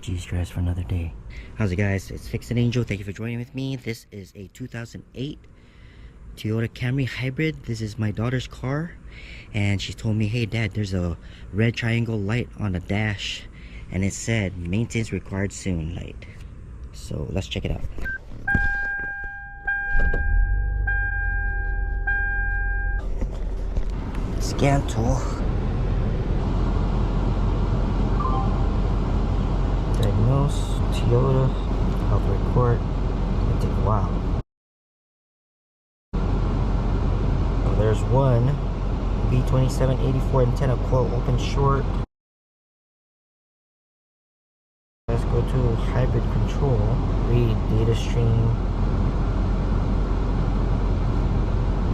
G's dress for another day. How's it, guys? It's Fix It Angel. Thank you for joining with me. This is a 2008 Toyota Camry hybrid. This is my daughter's car, and she told me, hey Dad, there's a red triangle light on the dash, and it said maintenance required soon light. So let's check it out. Scan tool. Diagnose, Toyota, health report. It'll take a while. So there's one B2784 antenna coil open short. Let's go to hybrid control. Read data stream.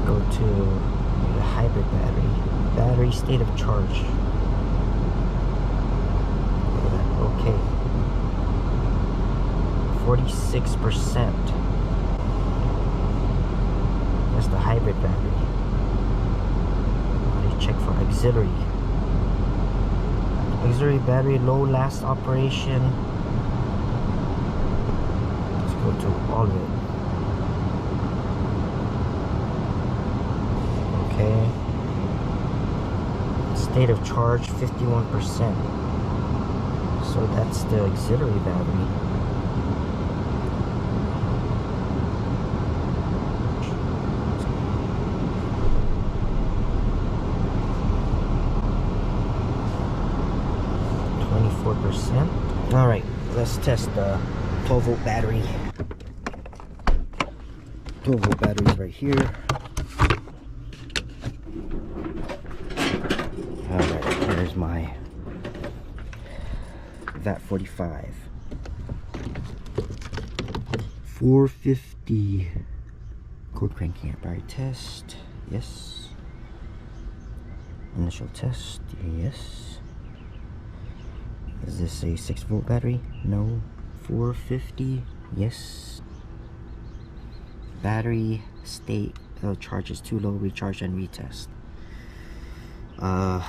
Go to the hybrid battery. Battery state of charge. Okay. 46%. That's the hybrid battery. Let's check for auxiliary. Auxiliary battery, low last operation. Let's go to all of it. Okay. State of charge 51%. So that's the auxiliary battery. Alright, let's test the 12-volt battery. 12-volt battery is right here. Alright, here's my VAT 45. 450. Code cranking amp battery test. Yes. Initial test. Yes. Is this a 6-volt battery? No. 450? Yes. Battery state charge is too low. Recharge and retest. I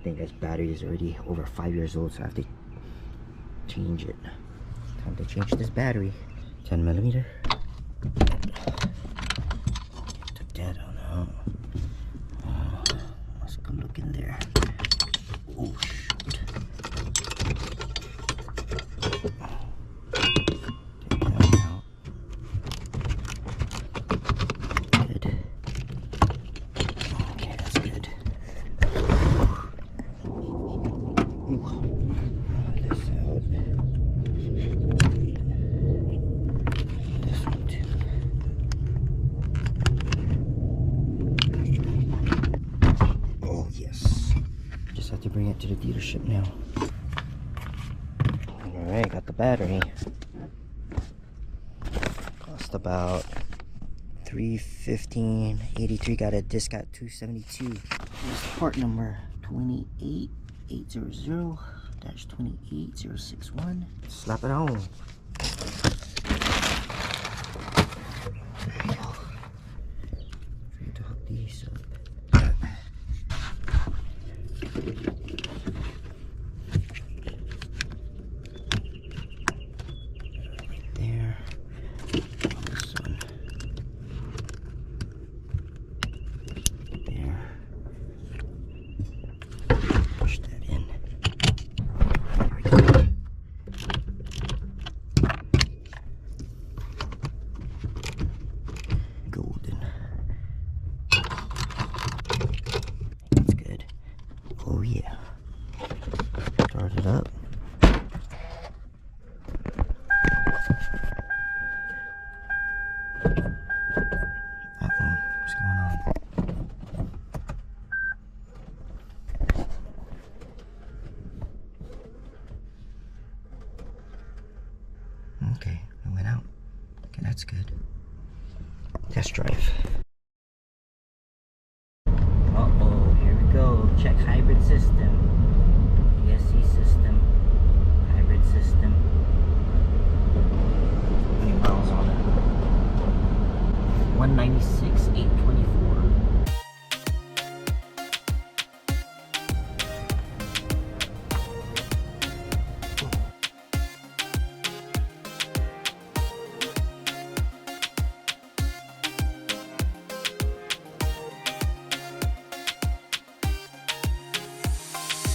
think this battery is already over 5 years old, so I have to change it. Time to change this battery. 10mm. Took that out. Let's go look in there. Oh shoot. To bring it to the dealership now. Alright, got the battery. Cost about $315.83. Got a discount 272. Here's part number 28800-28061. Slap it on. There you go. Forget to hook these up. Oh yeah. Start it up. Uh-oh, what's going on? Okay, it went out. Okay, that's good. Test drive. Uh-oh, here we go. Check hybrid system. ESC system. Hybrid system. 20 miles on it. 196, 824.